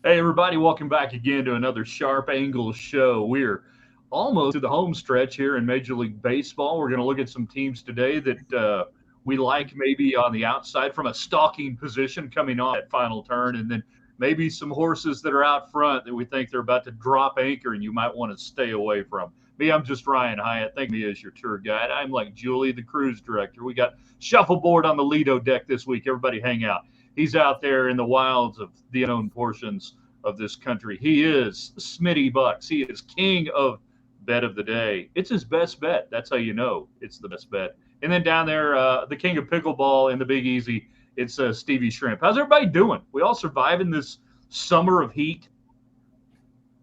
Hey, everybody, welcome back again to another Sharp Angle show. We're almost to the home stretch here in Major League Baseball. We're going to look at some teams today that we like maybe on the outside from a stalking position coming off that final turn, and then maybe some horses that are out front that we think they're about to drop anchor and you might want to stay away from. Me, I'm just Ryan Hyatt. Think of me as your tour guide. I'm like Julie, the cruise director. We got shuffleboard on the Lido deck this week. Everybody hang out. He's out there in the wilds of the unknown portions of this country. He is Smitty Bucks. He is king of bet of the day. It's his best bet. That's how you know it's the best bet. And then down there, the king of pickleball in the Big Easy, it's Stevie Shrimp. How's everybody doing? We all surviving this summer of heat?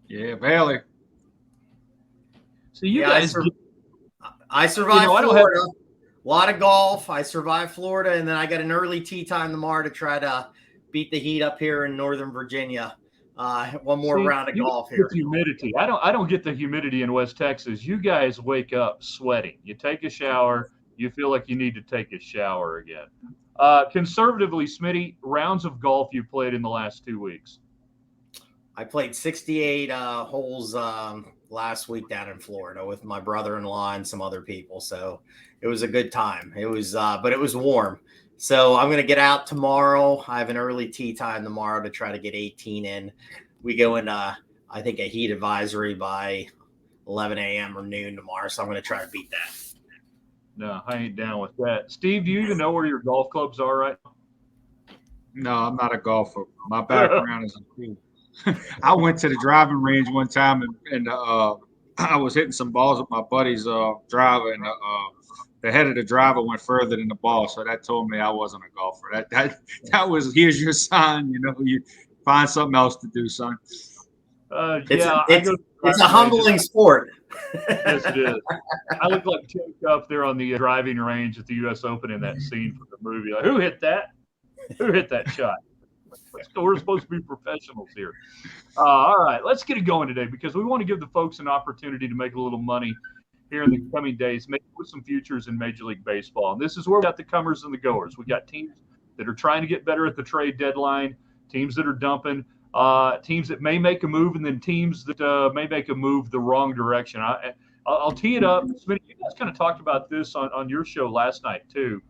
Yeah, barely. So you guys, I survived Florida. A lot of golf. I survived Florida, and then I got an early tee time tomorrow to try to beat the heat up here in Northern Virginia. One more round of golf here. Humidity. I don't get the humidity in West Texas. You guys wake up sweating. You take a shower. You feel like you need to take a shower again. Conservatively, Smitty, rounds of golf you played in the last 2 weeks? I played 68 holes last week down in Florida with my brother-in-law and some other people. So it was a good time. It was, but it was warm. So I'm going to get out tomorrow. I have an early tee time tomorrow to try to get 18 in. We go in, I think, a heat advisory by 11 a.m. or noon tomorrow. So I'm going to try to beat that. No, I ain't down with that. Steve, do you even know where your golf clubs are right now? No, I'm not a golfer. My background is in pool. I went to the driving range one time and I was hitting some balls with my buddy's driver, and the head of the driver went further than the ball, so that told me I wasn't a golfer. That was, here's your sign. You find something else to do, son. It's a humbling sport. Yes, it is. I look like Jake up there on the driving range at the U.S. Open in that scene from the movie. Like, who hit that? Who hit that shot? We're supposed to be professionals here. All right, let's get it going today because we want to give the folks an opportunity to make a little money here in the coming days, maybe with some futures in Major League Baseball. And this is where we got the comers and the goers. We got teams that are trying to get better at the trade deadline, teams that are dumping, teams that may make a move, and then teams that may make a move the wrong direction. I'll tee it up. Smitty, you guys kind of talked about this on your show last night too.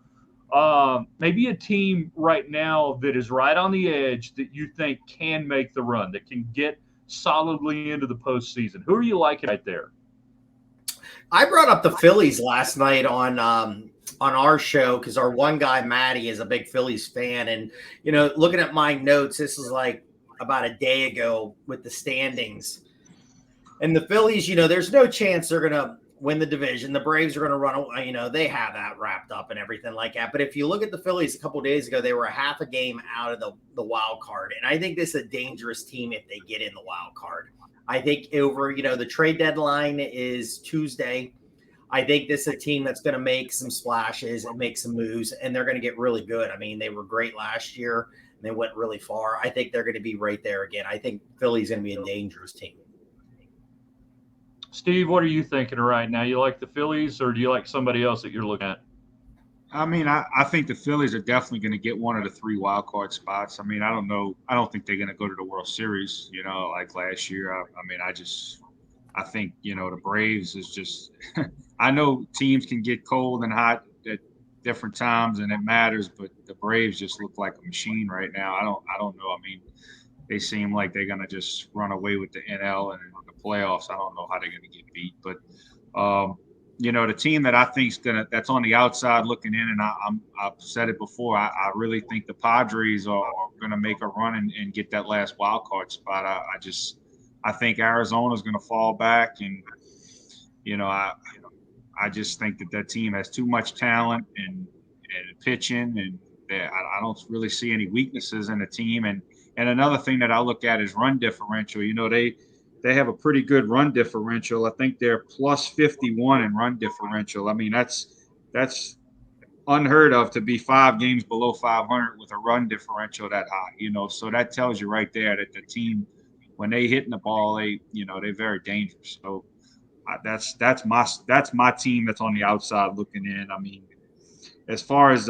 Maybe a team right now that is right on the edge that you think can make the run, that can get solidly into the postseason. Who are you liking right there? I brought up the Phillies last night on our show because our one guy, Matty, is a big Phillies fan. And, looking at my notes, this is like about a day ago with the standings. And the Phillies, there's no chance they're going to win the division. The Braves are going to run, they have that wrapped up and everything like that. But if you look at the Phillies a couple of days ago, they were a half a game out of the wild card. And I think this is a dangerous team if they get in the wild card. I think over, the trade deadline is Tuesday. I think this is a team that's going to make some splashes and make some moves, and they're going to get really good. I mean, they were great last year, and they went really far. I think they're going to be right there again. I think Philly's going to be a dangerous team. Steve, what are you thinking right now? You like the Phillies, or do you like somebody else that you're looking at? I mean, I think the Phillies are definitely going to get one of the 3 wild card spots. I mean, I don't know. I don't think they're going to go to the World Series, like last year. I think, the Braves is just – I know teams can get cold and hot at different times, and it matters, but the Braves just look like a machine right now. I don't know. I mean, they seem like they're going to just run away with the NL and the playoffs. I don't know how they're going to get beat, but the team that I think that's on the outside looking in, and I've said it before, I really think the Padres are going to make a run and get that last wild card spot. I think Arizona's going to fall back, and I just think that team has too much talent and pitching, and I don't really see any weaknesses in the team. And another thing that I look at is run differential. They have a pretty good run differential. I think they're plus 51 in run differential. I mean, that's unheard of to be 5 games below 500 with a run differential that high, so that tells you right there that the team, when they hitting the ball, they're very dangerous. So that's my team that's on the outside looking in. I mean, as far as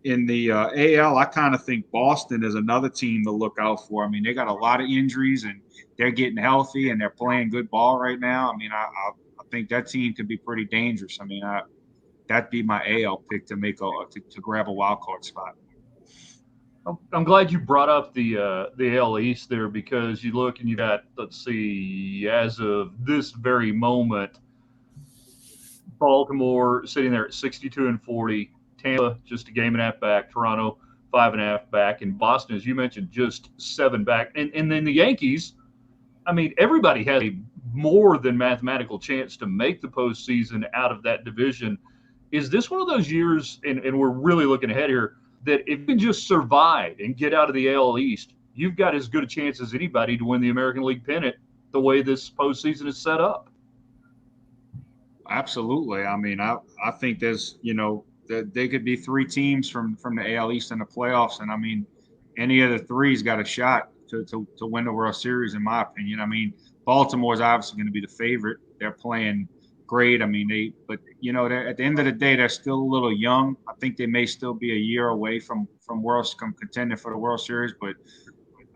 in the AL, I kind of think Boston is another team to look out for. I mean, they got a lot of injuries and they're getting healthy and they're playing good ball right now. I mean, I think that team could be pretty dangerous. I mean, that'd be my AL pick to to grab a wild card spot. I'm glad you brought up the AL East there, because you look and you got, let's see, as of this very moment, Baltimore sitting there at 62-40, Tampa just a game and a half back, Toronto 5.5 back, and Boston, as you mentioned, just 7 back. And then the Yankees, I mean, everybody has a more than mathematical chance to make the postseason out of that division. Is this one of those years, and we're really looking ahead here, that if you can just survive and get out of the AL East, you've got as good a chance as anybody to win the American League pennant the way this postseason is set up? Absolutely. I mean, I think there's, there could be 3 teams from the AL East in the playoffs. And I mean, any of the 3's got a shot to win the World Series, in my opinion. I mean, Baltimore is obviously going to be the favorite. They're playing great. I mean, but at the end of the day, they're still a little young. I think they may still be a year away from contending for the World Series. But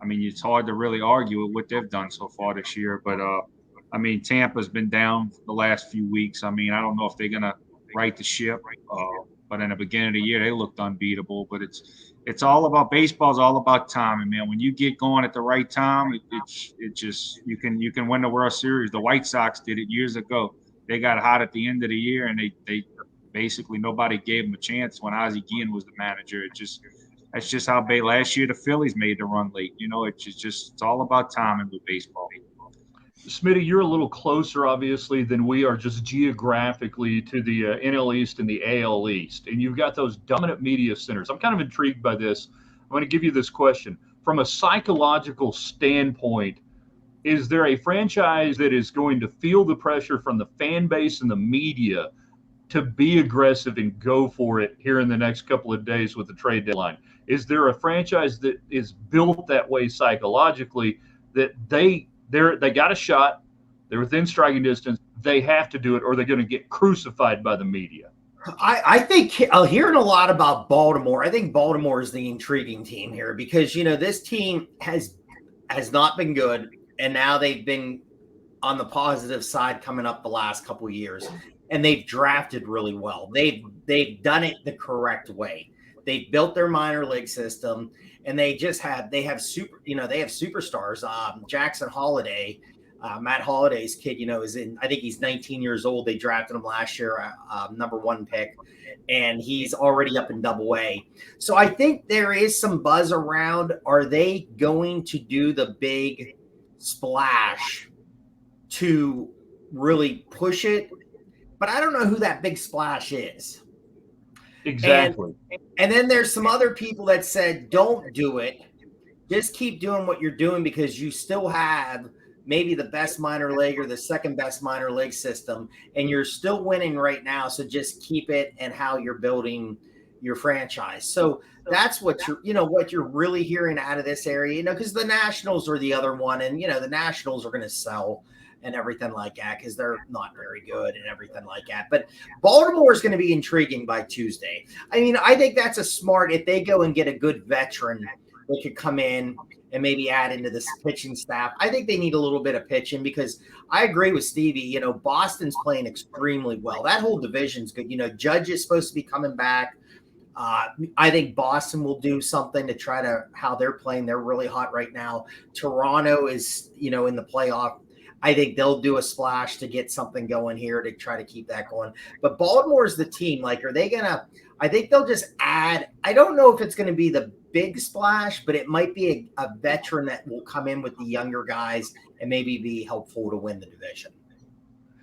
I mean, it's hard to really argue with what they've done so far this year. But I mean, Tampa's been down the last few weeks. I mean, I don't know if they're gonna right the ship. But in the beginning of the year, they looked unbeatable. But it's all about baseball. Is all about timing, man. When you get going at the right time, it just you can win the World Series. The White Sox did it years ago. They got hot at the end of the year, and they basically nobody gave them a chance when Ozzie Guillen was the manager. That's just how last year the Phillies made the run late. It's all about timing with baseball. Smitty, you're a little closer, obviously, than we are just geographically to the NL East and the AL East. And you've got those dominant media centers. I'm kind of intrigued by this. I'm going to give you this question. From a psychological standpoint, is there a franchise that is going to feel the pressure from the fan base and the media to be aggressive and go for it here in the next couple of days with the trade deadline? Is there a franchise that is built that way psychologically, that they got a shot, they're within striking distance, they have to do it, or they're going to get crucified by the media? I think hearing a lot about Baltimore. I think Baltimore is the intriguing team here because, this team has not been good, and now they've been on the positive side coming up the last couple of years, and they've drafted really well. They've done it the correct way. They built their minor league system, and they have superstars. Jackson Holiday, Matt Holiday's kid, is I think he's 19 years old. They drafted him last year, number 1 pick, and he's already up in Double-A. So I think there is some buzz around. Are they going to do the big splash to really push it? But I don't know who that big splash is. Exactly. And then there's some other people that said, don't do it. Just keep doing what you're doing because you still have maybe the best minor league or the second best minor league system, and you're still winning right now. So just keep it and how you're building your franchise. So that's what you're really hearing out of this area, because the Nationals are the other one, and the Nationals are going to sell and everything like that because they're not very good and everything like that. But Baltimore is going to be intriguing by Tuesday. I mean, I think that's a smart, if they go and get a good veteran that could come in and maybe add into this pitching staff. I think they need a little bit of pitching because I agree with Stevie. Boston's playing extremely well. That whole division's good. Judge is supposed to be coming back. I think Boston will do something to try to how they're playing. They're really hot right now. Toronto is, in the playoff. I think they'll do a splash to get something going here to try to keep that going. But Baltimore is the team. Like, are they going to – I think they'll just add – I don't know if it's going to be the big splash, but it might be a veteran that will come in with the younger guys and maybe be helpful to win the division.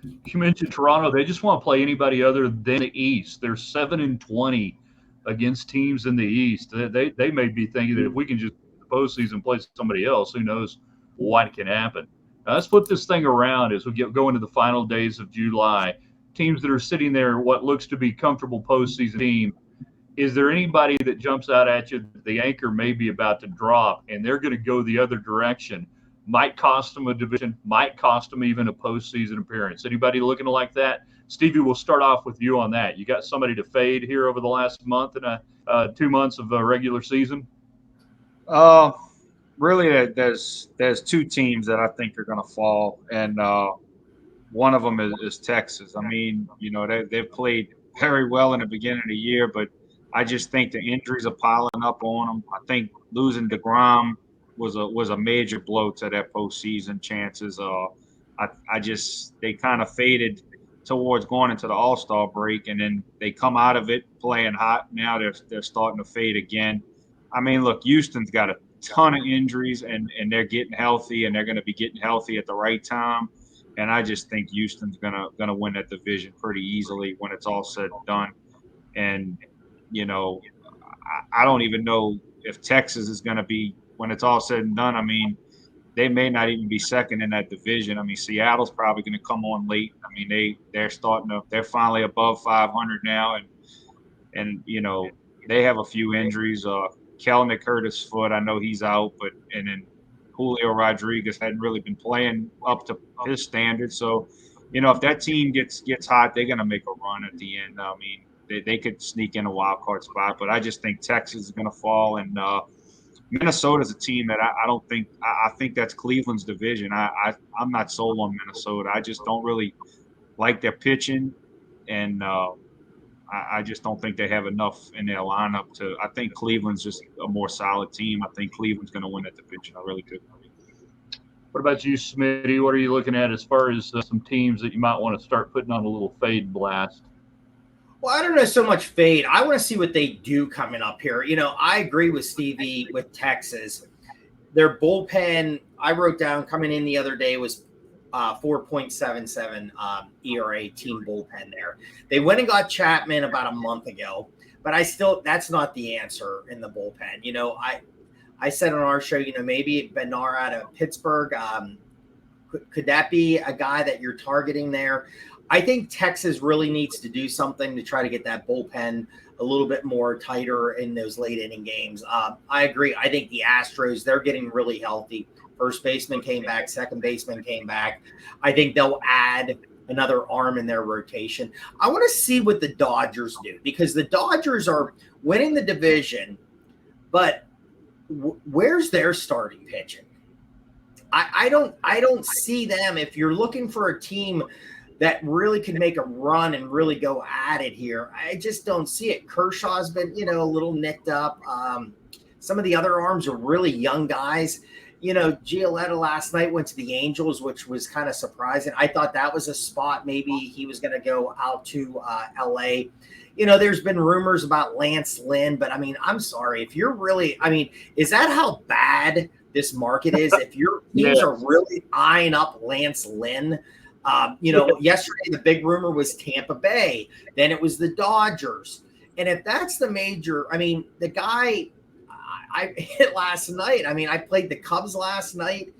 You mentioned Toronto. They just want to play anybody other than the East. They're 7-20 against teams in the East. They may be thinking that if we can just postseason play somebody else, who knows what can happen. Now, let's flip this thing around as we go into the final days of July. Teams that are sitting there, what looks to be comfortable postseason team. Is there anybody that jumps out at you that the anchor may be about to drop and they're going to go the other direction? Might cost them a division, might cost them even a postseason appearance. Anybody looking like that Stevie, we'll start off with you on that. You got somebody to fade here over the last month and 2 months of regular season? Really, there's two teams that I think are going to fall, and one of them is Texas. I mean, they've played very well in the beginning of the year, but I just think the injuries are piling up on them. I think losing DeGrom was a major blow to their postseason chances. They kind of faded towards going into the All-Star break, and then they come out of it playing hot. Now they're starting to fade again. I mean, look, Houston's got a ton of injuries, and they're getting healthy, and they're going to be getting healthy at the right time. And I just think Houston's gonna win that division pretty easily when it's all said and done. And I don't even know if Texas is going to be, when it's all said and done. I mean, they may not even be second in that division. I mean, Seattle's probably going to come on late. I mean, they're finally above 500 now, and they have a few injuries. Kelnick hurt his foot. I know he's out, and then Julio Rodriguez hadn't really been playing up to his standards. So, if that team gets hot, they're going to make a run at the end. I mean, they could sneak in a wild card spot, but I just think Texas is going to fall, and Minnesota's a team that I think that's Cleveland's division. I'm not sold on Minnesota. I just don't really like their pitching, and I just don't think they have enough in their lineup I think Cleveland's just a more solid team. I think Cleveland's going to win that division. I really do. What about you, Smitty? What are you looking at as far as some teams that you might want to start putting on a little fade blast? Well, I don't know so much fade. I want to see what they do coming up here. I agree with Stevie with Texas. Their bullpen, I wrote down coming in the other day, was 4.77 ERA team bullpen there. They went and got Chapman about a month ago, but that's not the answer in the bullpen. I said on our show, maybe Bednar out of Pittsburgh. Could that be a guy that you're targeting there? I think Texas really needs to do something to try to get that bullpen a little bit more tighter in those late inning games. I agree. I think the Astros, they're getting really healthy. First baseman came back. Second baseman came back. I think they'll add another arm in their rotation. I want to see what the Dodgers do, because the Dodgers are winning the division, but where's their starting pitching? I don't see them. If you're looking for a team that really can make a run and really go at it here, I just don't see it. Kershaw's been, a little nicked up. Some of the other arms are really young guys. Gioletta last night went to the Angels, which was kind of surprising. I thought that was a spot. Maybe he was going to go out to L.A. There's been rumors about Lance Lynn, but I mean, I'm sorry. If you're really, is that how bad this market is? If your teams are really eyeing up Lance Lynn, yesterday the big rumor was Tampa Bay. Then it was the Dodgers. And if that's the major, the guy I hit last night. I played the Cubs last night.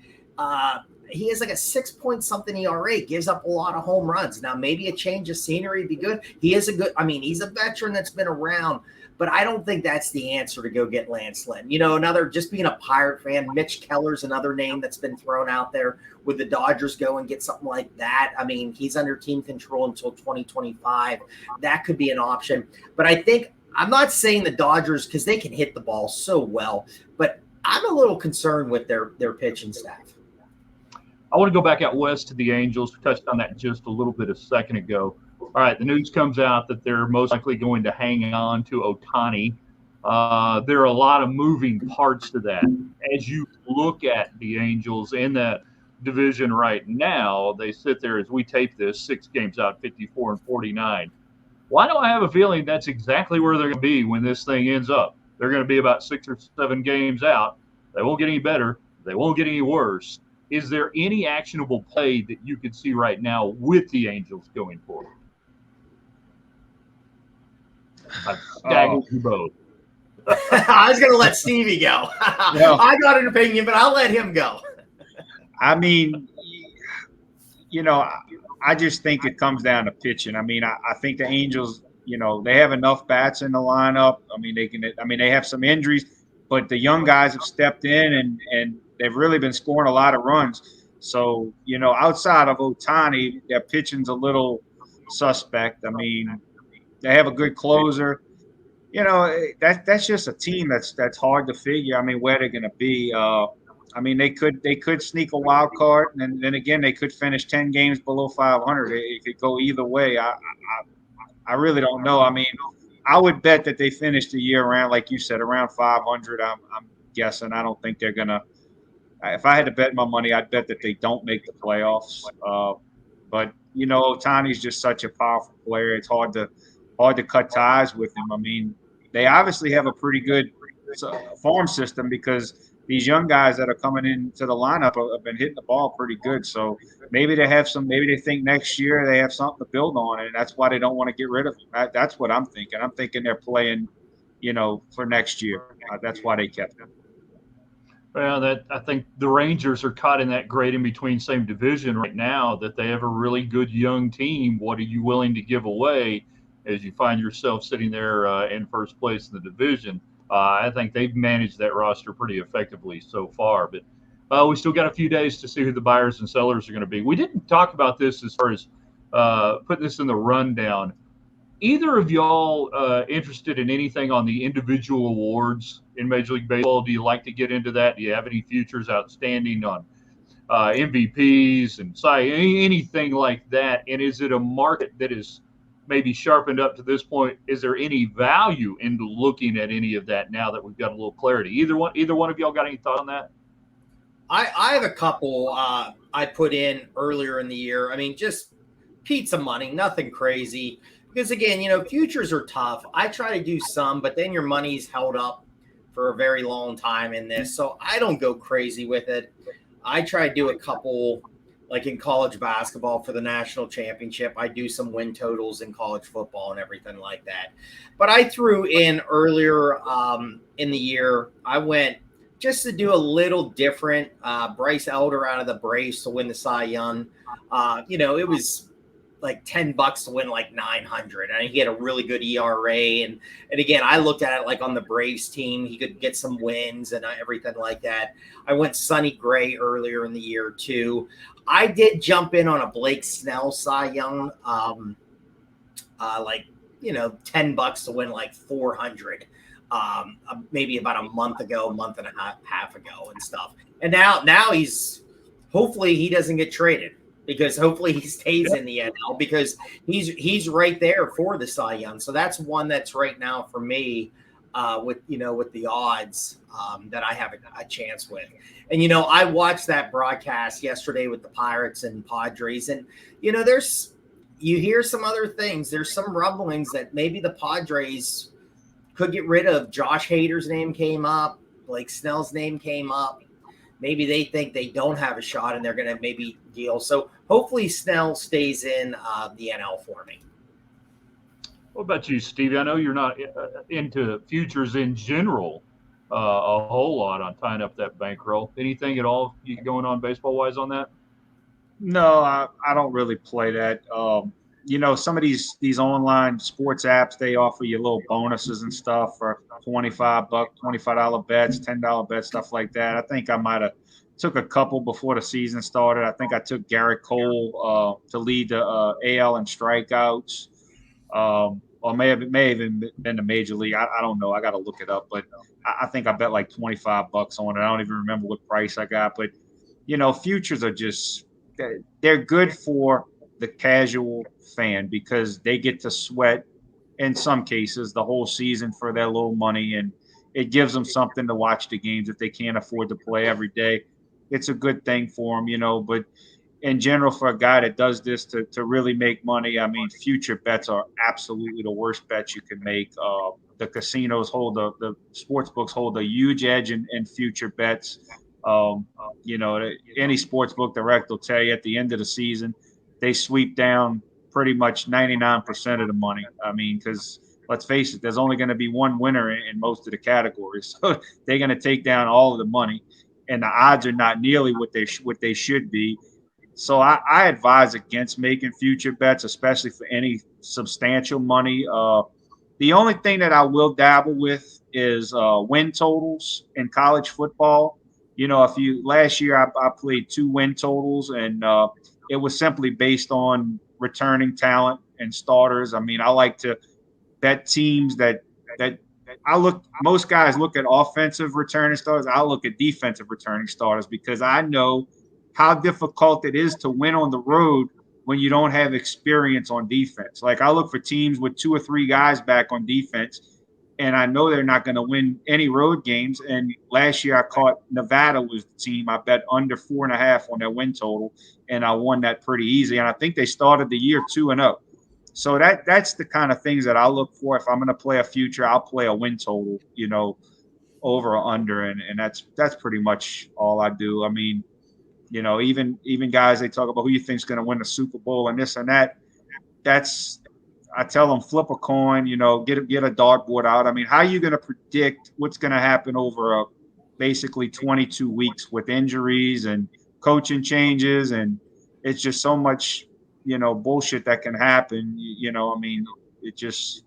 He has like a 6 point something ERA, gives up a lot of home runs. Now, maybe a change of scenery would be good. He's a veteran that's been around, but I don't think that's the answer to go get Lance Lynn. Just being a Pirate fan, Mitch Keller's another name that's been thrown out there. Would the Dodgers go and get something like that? He's under team control until 2025. That could be an option. But I'm not saying the Dodgers, because they can hit the ball so well, but I'm a little concerned with their pitching staff. I want to go back out west to the Angels. We touched on that just a little bit a second ago. All right, the news comes out that they're most likely going to hang on to Ohtani. There are a lot of moving parts to that. As you look at the Angels in that division right now, they sit there as we tape this, 6 games out, 54-49. Why do I have a feeling that's exactly where they're going to be when this thing ends up? They're going to be about 6 or 7 games out. They won't get any better. They won't get any worse. Is there any actionable play that you could see right now with the Angels going forward? I've staggered you both. I was going to let Stevie go. No. I got an opinion, but I'll let him go. I just think it comes down to pitching. I think the Angels, they have enough bats in the lineup. They have some injuries, but the young guys have stepped in and they've really been scoring a lot of runs. So, outside of Ohtani, their pitching's a little suspect. I mean, they have a good closer. That's just a team that's hard to figure. I mean, where they're going to be. I mean, they could sneak a wild card, and then again, they could finish 10 games below 500. It could go either way. I really don't know. I mean, I would bet that they finish the year around, like you said, around 500. I'm guessing. I don't think they're gonna. If I had to bet my money, I'd bet that they don't make the playoffs. But Otani's just such a powerful player. It's hard to cut ties with him. I mean, they obviously have a pretty good farm system because these young guys that are coming into the lineup have been hitting the ball pretty good. So maybe maybe they think next year they have something to build on, and that's why they don't want to get rid of him. That's what I'm thinking. I'm thinking they're playing, for next year. That's why they kept him. Well, I think the Rangers are caught in that great in between same division right now that they have a really good young team. What are you willing to give away as you find yourself sitting there in first place in the division? I think they've managed that roster pretty effectively so far, but we still got a few days to see who the buyers and sellers are going to be. We didn't talk about this as far as putting this in the rundown. Either of y'all interested in anything on the individual awards in Major League Baseball? Do you like to get into that? Do you have any futures outstanding on MVPs and anything like that? And is it a market that is maybe sharpened up to this point? Is there any value into looking at any of that now that we've got a little clarity? Either one of y'all got any thought on that? I have a couple I put in earlier in the year. I mean, just pizza money, nothing crazy. Because again, futures are tough. I try to do some, but then your money's held up for a very long time in this. So I don't go crazy with it. I try to do a couple, like in college basketball for the national championship. I do some win totals in college football and everything like that. But I threw in earlier in the year, I went just to do a little different. Bryce Elder out of the Braves to win the Cy Young. It was like $10 to win like 900, and he had a really good ERA. And again, I looked at it like on the Braves team, he could get some wins and everything like that. I went Sonny Gray earlier in the year too. I did jump in on a Blake Snell Cy Young, $10 to win like 400, maybe about a month and a half ago and stuff. And now hopefully he doesn't get traded, because hopefully he stays in the NL, because he's right there for the Cy Young. So that's one that's right now for me with the odds that I have a chance with. And, I watched that broadcast yesterday with the Pirates and Padres, and, you hear some other things. There's some rumblings that maybe the Padres could get rid of. Josh Hader's name came up. Blake Snell's name came up. Maybe they think they don't have a shot and they're going to maybe deal. So hopefully Snell stays in the NL for me. What about you, Stevie? I know you're not into futures in general a whole lot on tying up that bankroll. Anything at all going on baseball-wise on that? No, I don't really play that. Some of these online sports apps, they offer you little bonuses and stuff for $25 bets, $10 bets, stuff like that. I think I might have took a couple before the season started. I think I took Garrett Cole to lead the AL in strikeouts, or may have even been the major league. I don't know. I got to look it up, but I think I bet like $25 on it. I don't even remember what price I got, but futures are they're good for the casual fan because they get to sweat in some cases the whole season for their little money, and it gives them something to watch the games if they can't afford to play every day. It's a good thing for them, but in general, for a guy that does this to really make money, I mean, future bets are absolutely the worst bets you can make. The casinos the sports books hold a huge edge in future bets. Any sports book direct will tell you at the end of the season, they sweep down pretty much 99% of the money. I mean, because let's face it, there's only going to be one winner in most of the categories. So they're going to take down all of the money, and the odds are not nearly what they should be. So I advise against making future bets, especially for any substantial money. The only thing that I will dabble with is win totals in college football. Last year I played 2 win totals, and it was simply based on returning talent and starters. I mean, I like to bet teams that most guys look at offensive returning starters. I look at defensive returning starters because I know how difficult it is to win on the road when you don't have experience on defense. Like I look for teams with 2 or 3 guys back on defense, and I know they're not going to win any road games. And last year I caught Nevada was the team. I bet under 4.5 on their win total, and I won that pretty easy. And I think they started the year 2-0. So that's the kind of things that I look for. If I'm going to play a future, I'll play a win total, over or under, and that's pretty much all I do. I mean, even guys, they talk about who you think's going to win the Super Bowl and this and that. I tell them flip a coin, get a dartboard out. I mean, how are you going to predict what's going to happen over basically 22 weeks with injuries and coaching changes, and it's just so much bullshit that can happen. I mean, it just,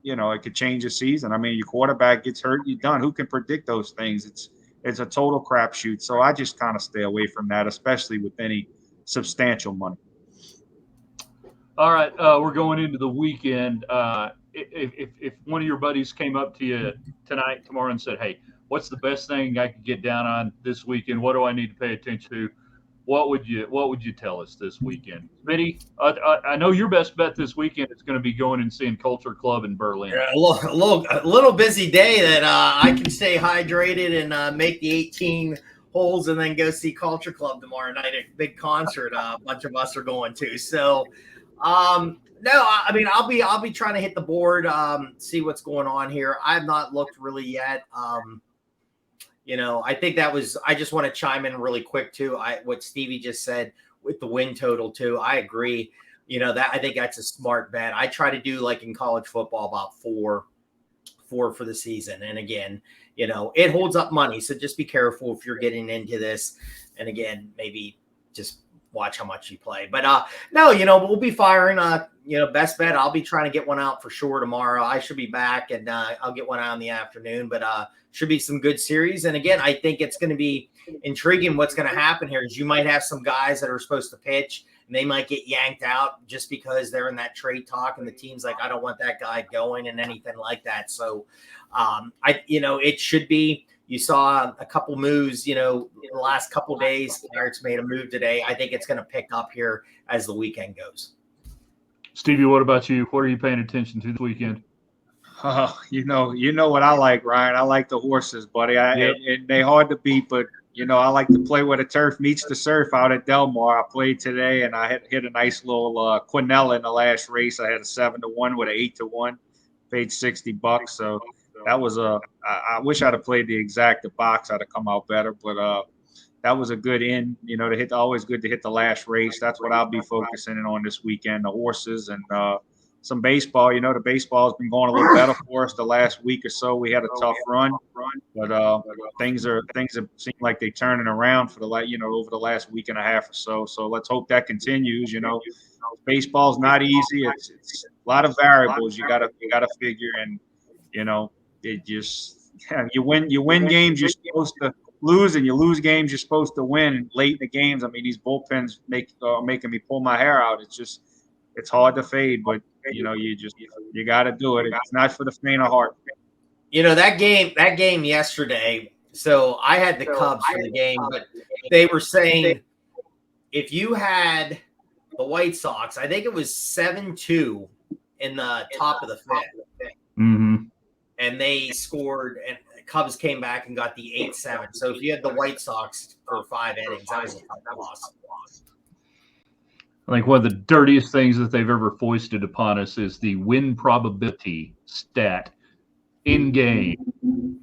it could change the season. I mean, your quarterback gets hurt, you're done. Who can predict those things? It's a total crapshoot. So I just kind of stay away from that, especially with any substantial money. All right, we're going into the weekend. If one of your buddies came up to you tonight, tomorrow, and said, "Hey, what's the best thing I could get down on this weekend? What do I need to pay attention to?" What would you tell us this weekend, Smitty? I know your best bet this weekend is going to be going and seeing Culture Club in Berlin. Yeah, a little busy day that I can stay hydrated and make the 18 holes and then go see Culture Club tomorrow night. A big concert. A bunch of us are going to. So, no, I mean I'll be trying to hit the board, see what's going on here. I have not looked really yet. I think I just want to chime in really quick too. What Stevie just said with the win total too. I agree. That I think that's a smart bet. I try to do like in college football about four for the season. And again, it holds up money. So just be careful if you're getting into this. And again, maybe just watch how much you play. But no, we'll be firing. Best bet. I'll be trying to get one out for sure tomorrow. I should be back and I'll get one out in the afternoon. But should be some good series. And again, I think it's going to be intriguing. What's going to happen here is you might have some guys that are supposed to pitch and they might get yanked out just because they're in that trade talk and the team's like, I don't want that guy going and anything like that. So it should be. You saw a couple moves, in the last couple days. Pirates made a move today. I think it's going to pick up here as the weekend goes. Stevie, what about you? What are you paying attention to this weekend? You know what I like, Ryan. I like the horses, buddy. And they hard to beat, but I like to play where the turf meets the surf out at Del Mar. I played today, and I hit a nice little Quinella in the last race. I had a 7-1 with an 8-1, paid $60. So that was I wish I'd have played the exact box. I'd have come out better, but that was a good in. To hit. Always good to hit the last race. That's what I'll be focusing on this weekend. The horses and some baseball. The baseball has been going a little better for us the last week or so. We had a tough run, but things have seemed like they're turning around for over the last week and a half or so. So let's hope that continues. Baseball's not easy. It's a lot of variables you gotta figure, and it just you win games you're supposed to lose, and you lose games you're supposed to win. And late in the games, I mean, these bullpens making me pull my hair out. It's hard to fade, but you got to do it. It's not for the faint of heart. That game yesterday. So I had the Cubs for the game, but they were saying if you had the White Sox, I think it was 7-2 in the top of the fifth, and they scored, and the Cubs came back and got the 8-7. So if you had the White Sox for 5 innings, that was a tough loss. I think one of the dirtiest things that they've ever foisted upon us is the win probability stat in game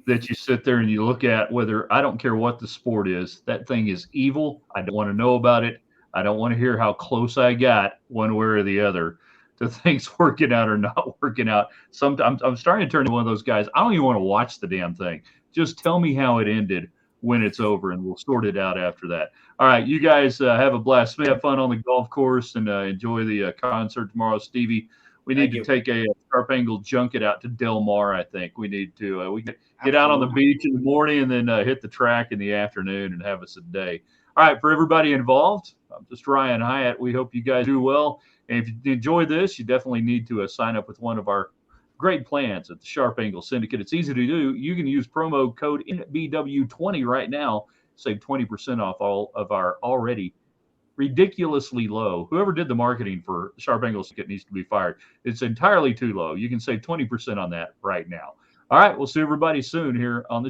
that you sit there and you look at. Whether, I don't care what the sport is, that thing is evil. I don't want to know about it. I don't want to hear how close I got one way or the other to things working out or not working out. Sometimes I'm starting to turn to one of those guys. I don't even want to watch the damn thing. Just tell me how it ended when it's over, and we'll sort it out after that. All right, you guys have a blast. Have fun on the golf course and enjoy the concert tomorrow. Stevie, we need to take a sharp angle junket out to Del Mar. I think we need to we get out on the beach in the morning and then hit the track in the afternoon and have us a day. All right, for everybody involved, I'm just Ryan Hyatt. We hope you guys do well And if you enjoy this, you definitely need to sign up with one of our great plans at the Sharp Angle Syndicate. It's easy to do. You can use promo code NBW20 right now, save 20% off all of our already ridiculously low. Whoever did the marketing for Sharp Angle Syndicate needs to be fired. It's entirely too low. You can save 20% on that right now. All right, we'll see everybody soon here on the